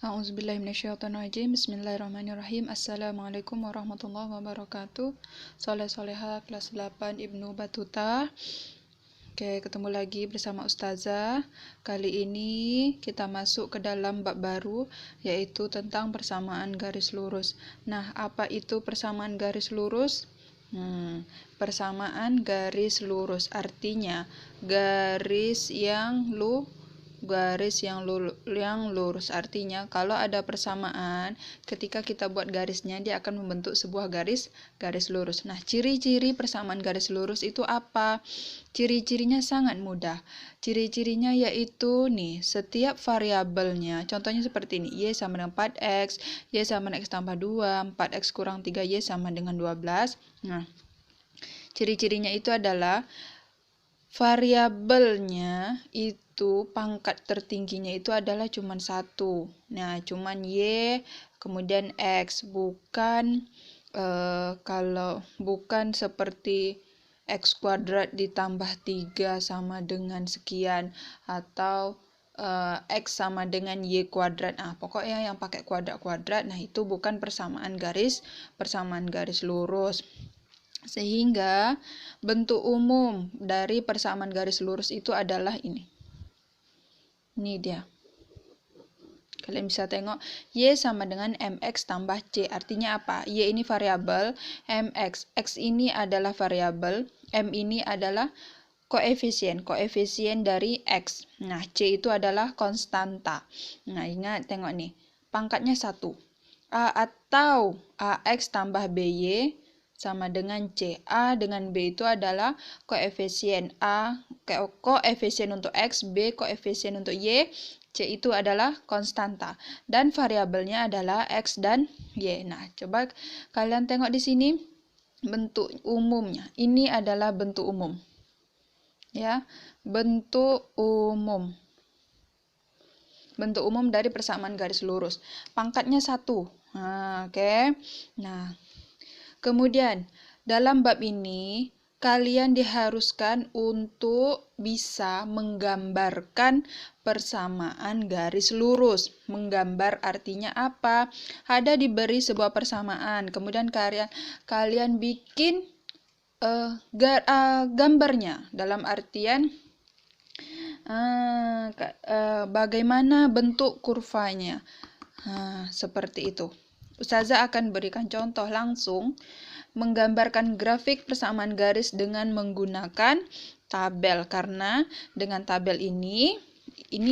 A'udzubillahiminasyaitonirrajim. Bismillahirrahmanirrahim. Assalamualaikum warahmatullahi wabarakatuh. Soleh-soleha kelas 8 Ibnu Batuta. Oke, ketemu lagi bersama Ustazah. Kali ini kita masuk ke dalam bab baru, yaitu tentang persamaan garis lurus. Nah, apa itu persamaan garis lurus? Persamaan garis lurus artinya garis yang lurus. Artinya kalau ada persamaan, ketika kita buat garisnya dia akan membentuk sebuah garis lurus. Nah, ciri-ciri persamaan garis lurus itu apa? Ciri-cirinya sangat mudah. Ciri-cirinya yaitu nih, setiap variabelnya, contohnya seperti ini, y sama dengan 4x, y sama dengan x tambah 2, 4x kurang 3y sama dengan 12. Nah, ciri-cirinya itu adalah variabelnya itu pangkat tertingginya itu adalah cuman 1. Nah, cuman y kemudian x, bukan kalau bukan seperti x kuadrat ditambah 3 sama dengan sekian, atau x sama dengan y kuadrat. Nah, pokoknya yang pakai kuadrat-kuadrat, nah itu bukan persamaan garis lurus. Sehingga bentuk umum dari persamaan garis lurus itu adalah ini. Ini dia. Kalian bisa tengok, y sama dengan mx tambah c. Artinya apa? Y ini variabel, mx. X ini adalah variabel, m ini adalah koefisien dari x. Nah, c itu adalah konstanta. Nah, ingat, tengok nih. Pangkatnya 1. A atau ax tambah by sama dengan C. A dengan B itu adalah koefisien. A koefisien untuk X, B koefisien untuk Y, C itu adalah konstanta. Dan variabelnya adalah X dan Y. Nah, coba kalian tengok di sini bentuk umumnya. Ini adalah bentuk umum. Ya, bentuk umum. Bentuk umum dari persamaan garis lurus. Pangkatnya 1. Nah, oke. Nah, kemudian, dalam bab ini, kalian diharuskan untuk bisa menggambarkan persamaan garis lurus. Menggambar artinya apa? Ada diberi sebuah persamaan, kemudian kalian bikin gambarnya, dalam artian bagaimana bentuk kurvanya. Seperti itu. Ustazah akan berikan contoh langsung menggambarkan grafik persamaan garis dengan menggunakan tabel, karena dengan tabel ini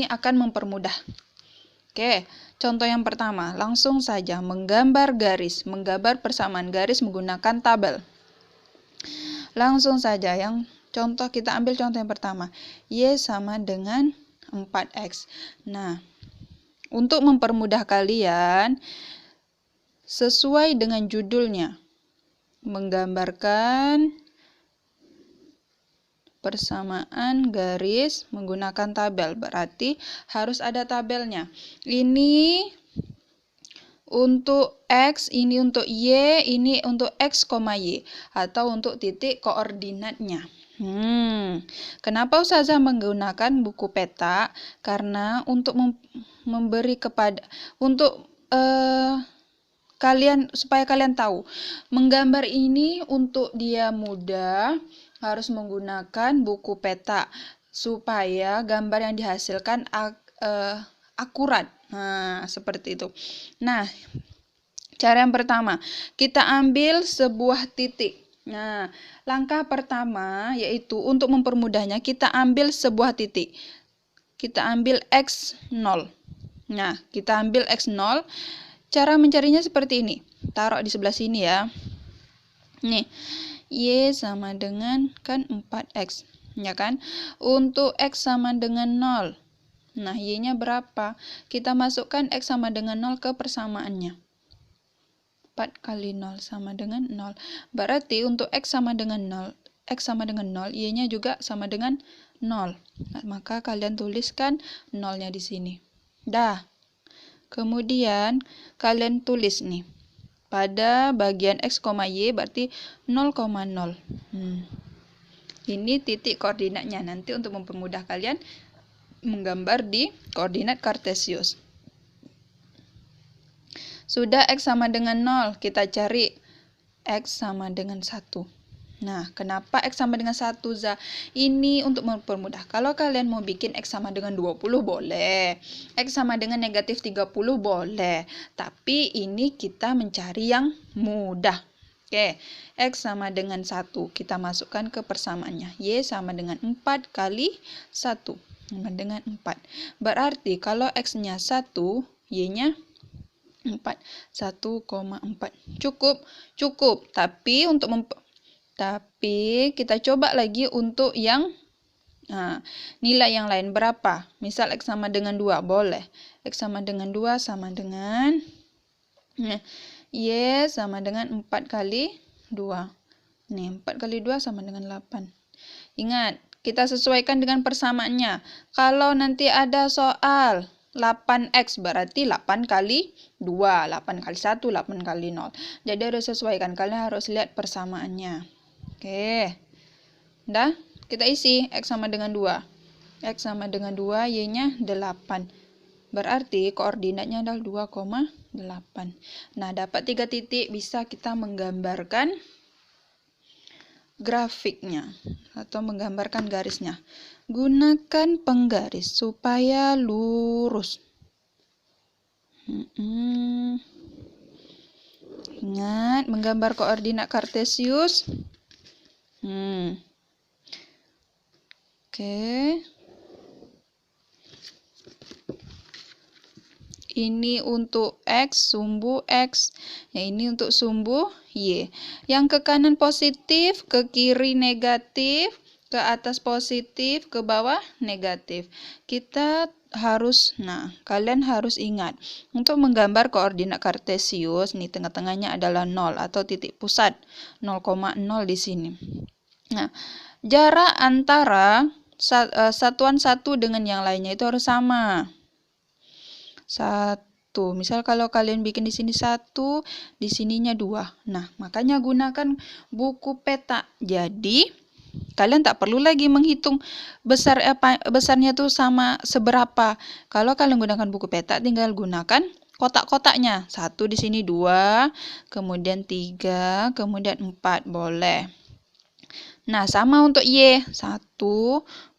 akan mempermudah. Oke, contoh yang pertama, langsung saja menggambar persamaan garis menggunakan tabel. Langsung saja, kita ambil contoh yang pertama, y sama dengan 4x. Nah, untuk mempermudah kalian, sesuai dengan judulnya, menggambarkan persamaan garis menggunakan tabel, berarti harus ada tabelnya. Ini untuk x, ini untuk y, ini untuk x, y, atau untuk titik koordinatnya. Kenapa Ustazah menggunakan buku peta? Karena untuk memberi supaya kalian tahu, menggambar ini untuk dia mudah harus menggunakan buku peta supaya gambar yang dihasilkan akurat. Nah, seperti itu. Nah, cara yang pertama, kita ambil sebuah titik. Nah, langkah pertama yaitu untuk mempermudahnya, kita ambil sebuah titik. Kita ambil x0. Nah, kita ambil x0. Cara mencarinya seperti ini. Taruh di sebelah sini ya. Nih, y sama dengan kan 4x. Ya kan? Untuk x sama dengan 0. Nah, y-nya berapa? Kita masukkan x sama dengan 0 ke persamaannya. 4 kali 0 sama dengan 0. Berarti untuk x sama dengan 0, y-nya juga sama dengan 0. Nah, maka kalian tuliskan 0-nya di sini. Dah. Kemudian kalian tulis nih, pada bagian x, y berarti 0,0. Ini titik koordinatnya. Nanti untuk mempermudah kalian menggambar di koordinat kartesius. Sudah X sama dengan 0, kita cari X sama dengan 1. Nah, kenapa X sama dengan 1, Za? Ini untuk mempermudah. Kalau kalian mau bikin X sama dengan 20, boleh. X sama dengan negatif 30, boleh. Tapi ini kita mencari yang mudah. Oke, X sama dengan 1. Kita masukkan ke persamaannya. Y sama dengan 4 kali 1. Sama dengan 4. Berarti kalau X-nya 1, Y-nya 4. 1,4. Cukup. Tapi kita coba lagi untuk yang nilai yang lain berapa. Misal X sama dengan 2, boleh. X sama dengan 2 sama dengan Y sama dengan 4 kali 2. Nih, 4 kali 2 sama dengan 8. Ingat, kita sesuaikan dengan persamaannya. Kalau nanti ada soal 8X berarti 8 kali 2, 8 kali 1, 8 kali 0. Jadi harus sesuaikan, kalian harus lihat persamaannya. Oke. Udah, kita isi X sama dengan 2. X sama dengan 2, Y-nya 8. Berarti koordinatnya adalah 2,8. Nah, dapat 3 titik, bisa kita menggambarkan grafiknya atau menggambarkan garisnya. Gunakan penggaris supaya lurus. Ingat, menggambar koordinat kartesius. Oke. Ini untuk X, sumbu X. Yang ini untuk sumbu Y. Yang ke kanan positif, ke kiri negatif, ke atas positif, ke bawah negatif. Kalian harus ingat. Untuk menggambar koordinat kartesius, nih tengah-tengahnya adalah 0 atau titik pusat. 0,0 di sini. Nah, jarak antara satuan satu dengan yang lainnya itu harus sama. 1. Misal kalau kalian bikin di sini 1, di sininya 2. Nah, makanya gunakan buku peta. Jadi, kalian tak perlu lagi menghitung besarnya tuh sama seberapa. Kalau kalian gunakan buku peta, tinggal gunakan kotak-kotaknya. 1 di sini 2, kemudian 3, kemudian 4. Boleh. Nah, sama untuk Y. 1,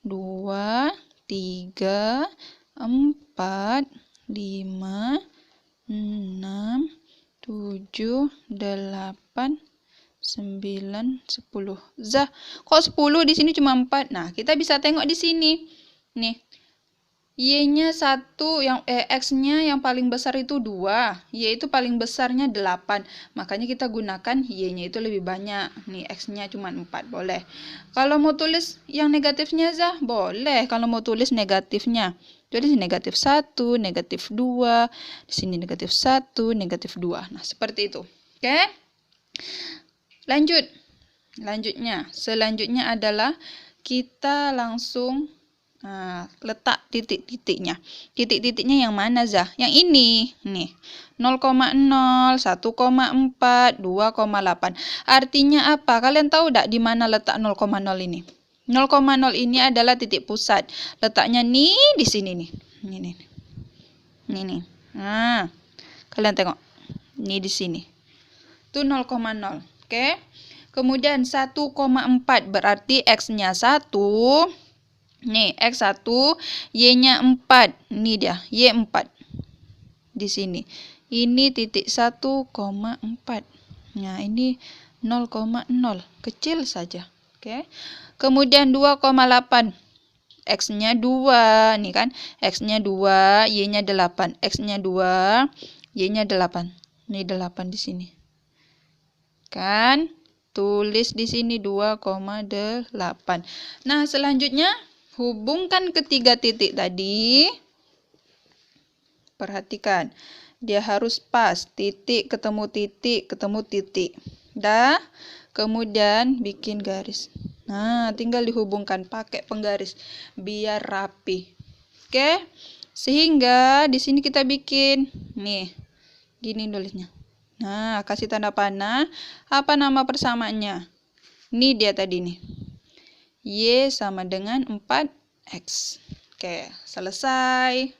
2, 3, 4, 5, 6, 7, 8, 9, 10. Zah, kok 10 di sini cuma 4? Nah, kita bisa tengok di sini. Nih. Y-nya 1, X-nya yang paling besar itu 2. Y itu paling besarnya 8. Makanya kita gunakan Y-nya itu lebih banyak. Nih, X-nya cuma 4. Boleh. Kalau mau tulis yang negatifnya, Zah, boleh. Kalau mau tulis negatifnya. Tulis negatif 1, negatif 2. Di sini negatif 1, negatif 2. Nah, seperti itu. Oke? Selanjutnya adalah kita langsung letak titik-titiknya. Titik-titiknya yang mana, Zah? Yang ini. Nih. 0,0, 1,4, 2,8. Artinya apa? Kalian tahu tidak di mana letak 0,0 ini? 0,0 ini adalah titik pusat. Letaknya nih di sini nih. Ini. Nah, kalian tengok. Ini di sini. Itu 0,0. Oke. Kemudian 1,4 berarti X-nya 1. Nih, X1, Y-nya 4. Ini dia, Y4. Di sini. Ini titik 1,4. Nah, ini 0,0. Kecil saja. Oke. Kemudian 2,8. X-nya 2. Nih kan, X-nya 2, Y-nya 8. X-nya 2, Y-nya 8. Ini 8 di sini. Kan? Tulis di sini 2,8. Nah, selanjutnya hubungkan ketiga titik tadi. Perhatikan, dia harus pas. Titik ketemu titik, ketemu titik. Dah, kemudian bikin garis. Nah, tinggal dihubungkan pakai penggaris biar rapi. Oke? Sehingga di sini kita bikin nih. Gini nulisnya. Nah, kasih tanda panah. Apa nama persamaannya? Ini dia tadi nih. Y sama dengan 4X. Oke, selesai.